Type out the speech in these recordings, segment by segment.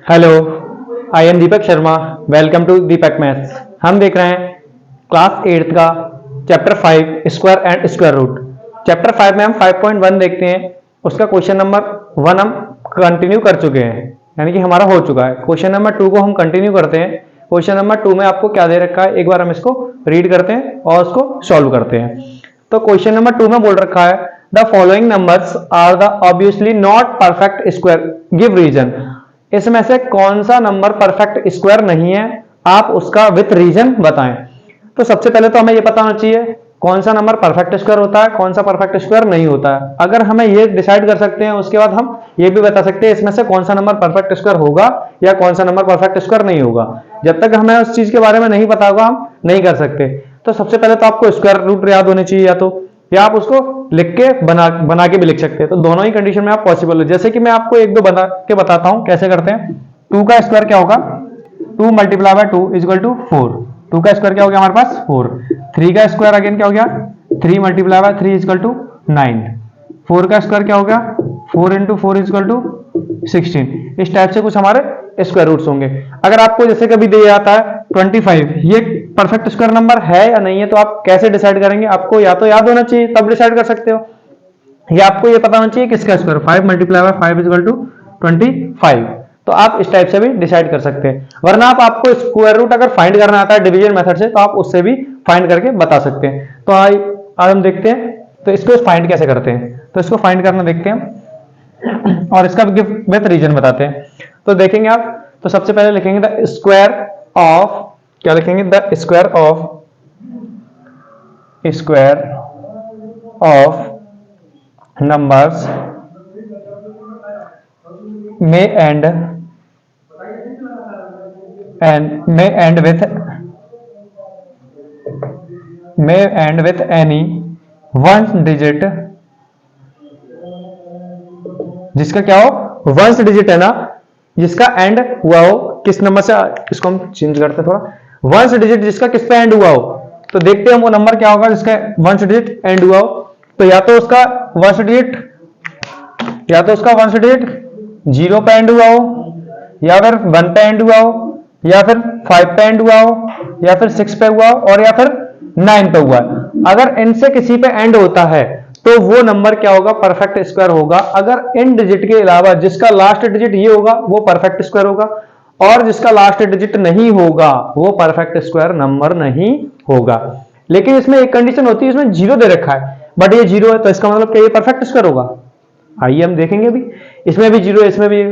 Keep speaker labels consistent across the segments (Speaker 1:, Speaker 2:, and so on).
Speaker 1: Hello, I am Deepak Sharma. Welcome to Deepak maths. हम देख रहे हैं क्लास 8 का chapter 5 square and square root. Chapter 5 में हम 5.1 देखते हैं। उसका क्वेश्चन नंबर 1 हम कंटिन्यू कर चुके हैं, यानी कि हमारा हो चुका है। क्वेश्चन नंबर 2 को हम कंटिन्यू करते हैं। क्वेश्चन नंबर 2 में आपको क्या दे रखा है, एक बार हम इसको रीड करते हैं और उसको सॉल्व करते हैं। तो क्वेश्चन नंबर 2 में बोल रखा है the following numbers are the obviously not perfect square, give reason. इसमें से कौन सा नंबर परफेक्ट स्क्वायर नहीं है, आप उसका विथ रीजन बताएं। तो सबसे पहले तो हमें यह पता होना चाहिए कौन सा नंबर परफेक्ट स्क्वायर होता है, कौन सा परफेक्ट स्क्वायर नहीं होता है। अगर हमें ये डिसाइड कर सकते हैं, उसके बाद हम ये भी बता सकते हैं इसमें से कौन सा नंबर परफेक्ट स्क्वायर होगा या कौन सा नंबर परफेक्ट स्क्वायर नहीं होगा। जब तक हमें उस चीज के बारे में नहीं पता होगा हम नहीं कर सकते। तो सबसे पहले तो आपको स्क्वायर रूट याद होने चाहिए, या आप उसको लिख के बना के भी लिख सकते हैं। तो दोनों ही कंडीशन में आप पॉसिबल है। जैसे कि मैं आपको एक दो बता के बताता हूं कैसे करते हैं। 2 का स्क्वायर क्या होगा, 2 multiply by 2 is equal to 4। 2 का स्क्वायर क्या हो गया हमारे पास 4। 3 का स्क्वायर अगेन क्या हो गया, 3 multiply by 3 is equal to 9। 4 का स्क्वायर क्या हो गया, 4 इंटू 4 इज इक्वल टू 16। इस टाइप से कुछ हमारे स्क्वायर रूट्स होंगे। अगर आपको जैसे कभी दे जाता है 25, ये परफेक्ट स्क्वायर नंबर है या नहीं है, तो आप कैसे डिसाइड करेंगे। आपको या तो याद होना चाहिए तब डिसाइड कर सकते हो, या आपको ये पता होना चाहिए किसका square 5 multiply by 5 is equal to 25। तो आप इस टाइप से भी डिसाइड कर सकते हैं। वरना आप आपको स्क्वायर रूट अगर फाइंड करना आता है डिवीजन मेथड से, तो आप उससे भी फाइंड करके बता सकते हैं। तो आज हम देखते हैं तो इसको फाइंड कैसे करते हैं। तो इसको फाइंड करना देखते हैं और इसका विथ रीजन बताते हैं। तो देखेंगे आप, तो सबसे पहले लिखेंगे द स्क्वायर ऑफ, क्या लिखेंगे, the square of numbers may end with any one digit, जिसका क्या हो वंस डिजिट है ना, जिसका एंड हुआ हो किस नंबर से। इसको हम चेंज करते हैं थोड़ा, वंस डिजिट जिसका किस पे एंड हुआ हो। तो देखते हैं वो नंबर क्या होगा जिसका वंस डिजिट एंड हुआ हो। तो या तो उसका वंस डिजिट 0 पे एंड हुआ हो, या फिर 1 पे एंड हुआ हो, या फिर 5 पे एंड हुआ हो, या फिर 6 पे हुआ हो, और या फिर 9 पे हुआ है। अगर इनसे किसी पे एंड होता है तो वो नंबर क्या होगा, परफेक्ट स्क्वायर होगा। अगर इन डिजिट के अलावा जिसका लास्ट डिजिट ये होगा वो परफेक्ट स्क्वायर होगा, और जिसका लास्ट डिजिट नहीं होगा वो परफेक्ट स्क्वायर नंबर नहीं होगा। लेकिन इसमें एक कंडीशन होती है, इसमें 0 दे रखा है, बट ये 0 है, तो इसका मतलब क्या ये परफेक्ट स्क्वायर होगा। आइए हम देखेंगे अभी, इसमें भी 0 है, इसमें भी।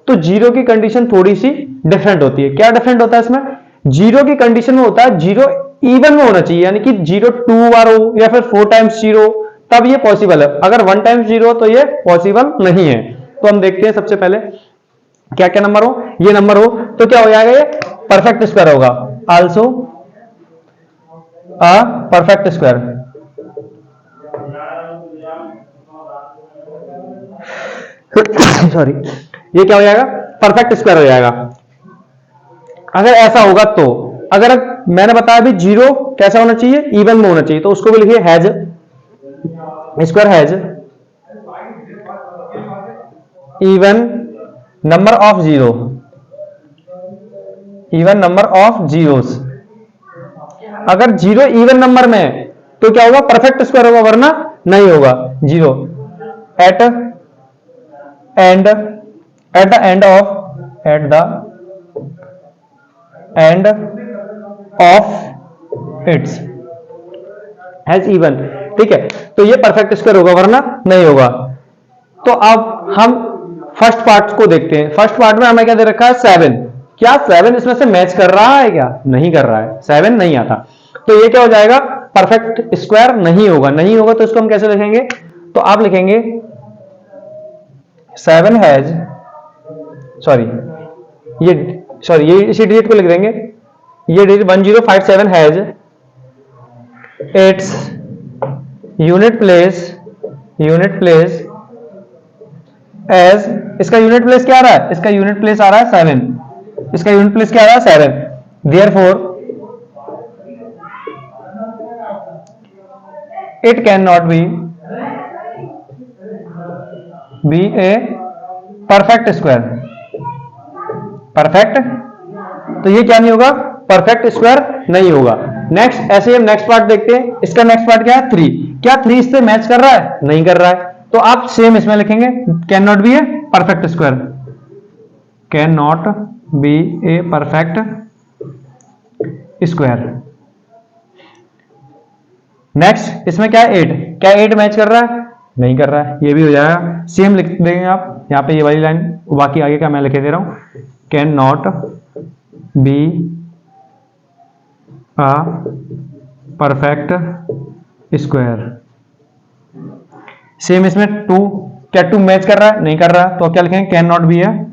Speaker 1: तो 0 की कंडीशन थोड़ी सी डिफरेंट होती है। क्या डिफरेंट होता है इसमें, 0 की कंडीशन में होता है 0 इवन में होना चाहिए, यानी कि 0 2 बार हो या फिर 4 टाइम्स 0, तब ये पॉसिबल है। अगर 1 टाइम्स 0 तो ये पॉसिबल नहीं है। तो हम देखते हैं सबसे पहले क्या क्या नंबर हो, ये नंबर हो तो क्या हो जाएगा, ये परफेक्ट स्क्वायर होगा। Also a perfect square. Sorry, ये क्या हो जाएगा, परफेक्ट स्क्वायर हो जाएगा अगर ऐसा होगा तो। अगर मैंने बताया अभी 0 कैसा होना चाहिए, इवन में होना चाहिए, तो उसको भी लिखिए has, square has even number of zero, even number of zeros. अगर 0 इवन नंबर में है तो क्या होगा, परफेक्ट स्क्वायर होगा, वरना नहीं होगा। 0 at end at the end of its has even, ठीक है। तो ये परफेक्ट स्क्वायर होगा, वरना नहीं होगा। तो अब हम फर्स्ट पार्ट को देखते हैं। फर्स्ट पार्ट में हमें क्या दे रखा है, 7। क्या 7 इसमें से मैच कर रहा है, क्या नहीं कर रहा है, 7 नहीं आता। तो ये क्या हो जाएगा, परफेक्ट स्क्वायर नहीं होगा। नहीं होगा तो इसको हम कैसे लिखेंगे, तो आप लिखेंगे 7 हैज, सॉरी ये इसी डिजिट को लिख देंगे, ये digit 1057 has its unit place as, इसका यूनिट प्लेस क्या आ रहा है, इसका यूनिट प्लेस आ रहा है 7। इसका यूनिट प्लेस क्या आ रहा है 7। Therefore it can not be a perfect square, perfect, तो ये क्या नहीं होगा, परफेक्ट स्क्वायर नहीं होगा। नेक्स्ट, ऐसे हम नेक्स्ट पार्ट देखते हैं। इसका नेक्स्ट पार्ट क्या है, 3। क्या 3 इससे मैच कर रहा है, नहीं कर रहा है, तो आप सेम इसमें लिखेंगे can not be a perfect square, can not be a perfect square. Next, इसमें क्या है 8, क्या 8 मैच कर रहा है, नहीं कर रहा है, ये भी हो जाएगा। सेम लिख देंगे आप यहाँ पे ये वाली लाइन, बाकी आगे का मैं लिखे दे रहा हूं, can not be a perfect square. Same इसमें 2, क्या 2 मैच कर रहा है, नहीं कर रहा है, तो क्या लिखेंगे कैन नॉट बी है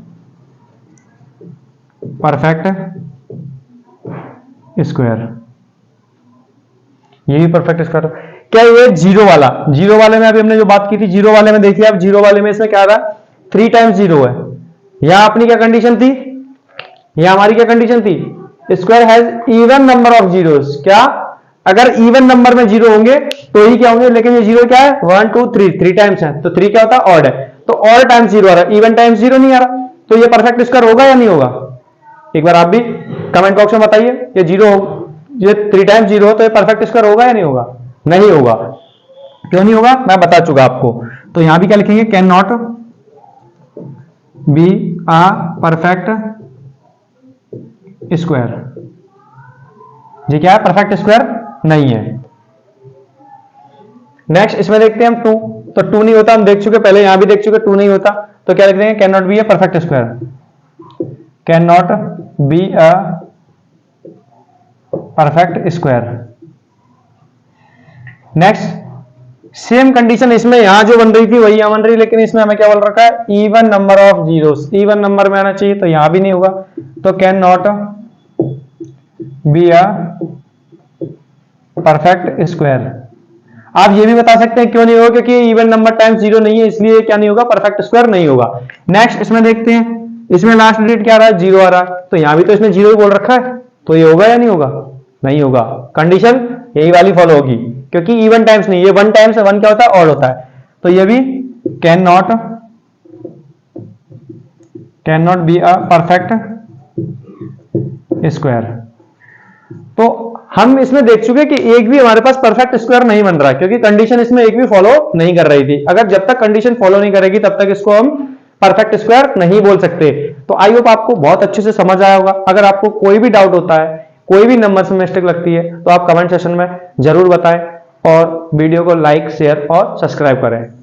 Speaker 1: परफेक्ट स्क्वायर, ये भी परफेक्ट स्क्वायर। क्या ये 0 वाला, 0 वाले में अभी हमने जो बात की थी, 0 वाले में देखिए आप, 0 वाले में इसमें क्या आ रहा है, 3 टाइम्स 0 है। यहां अपनी क्या कंडीशन थी, यहां हमारी क्या कंडीशन थी, square has even number of zeros. क्या, अगर इवन नंबर में 0 होंगे तो ही क्या होंगे, लेकिन ये 0 क्या है, 1 2 3 टाइम्स है, तो 3 क्या होता है, ऑड है, तो ऑड टाइम्स 0 आ रहा है, इवन टाइम्स 0 नहीं आ रहा, तो ये परफेक्ट स्क्वायर होगा या नहीं होगा, एक बार आप भी कमेंट बॉक्स में बताइए। ये 0 हो, ये 3 टाइम्स 0 हो तो ये परफेक्ट स्क्वायर होगा या नहीं होगा, नहीं होगा। क्यों नहीं होगा, मैं बता चुका आपको। तो यहां भी क्या लिखेंगे, can not be a perfect square. ये क्या है, परफेक्ट स्क्वायर नहीं है। नेक्स्ट, इसमें देखते हैं हम 2, तो 2 नहीं होता, हम देख चुके पहले, यहां भी देख चुके 2 नहीं होता, तो क्या लिख देंगे, can not be a perfect square, can not be a perfect square. Next, same condition इसमें यहां जो बन रही थी वही यहां बन रही, लेकिन इसमें हमें क्या बोल रखा है, even number of zeros, even number में आना चाहिए, तो यहां भी नहीं होगा, तो can not be a perfect square. आप ये भी बता सकते हैं क्यों नहीं होगा, क्योंकि इवन नंबर टाइम्स 0 नहीं है, इसलिए क्या नहीं होगा, परफेक्ट स्क्वायर नहीं होगा। नेक्स्ट, इसमें देखते हैं, इसमें लास्ट डिजिट क्या आ रहा है, 0 आ रहा है, तो यहां भी तो इसमें 0 ही बोल रखा है, तो ये होगा या नहीं होगा, नहीं होगा। कंडीशन यही वाली फॉलो होगी, क्योंकि इवन टाइम्स नहीं, ये 1 टाइम्स है, 1 क्या होता है, ऑड होता है, तो ये भी can not be a perfect square. तो हम इसमें देख चुके कि एक भी हमारे पास परफेक्ट स्क्वायर नहीं बन रहा है, क्योंकि कंडीशन इसमें एक भी फॉलो नहीं कर रही थी। अगर जब तक कंडीशन फॉलो नहीं करेगी तब तक इसको हम परफेक्ट स्क्वायर नहीं बोल सकते। तो आई होप आपको बहुत अच्छे से समझ आया होगा। अगर आपको कोई भी डाउट होता है, कोई भी नंबर में मिस्टेक लगती है, तो आप कमेंट सेक्शन में जरूर बताएं और वीडियो को लाइक, शेयर और सब्सक्राइब करें।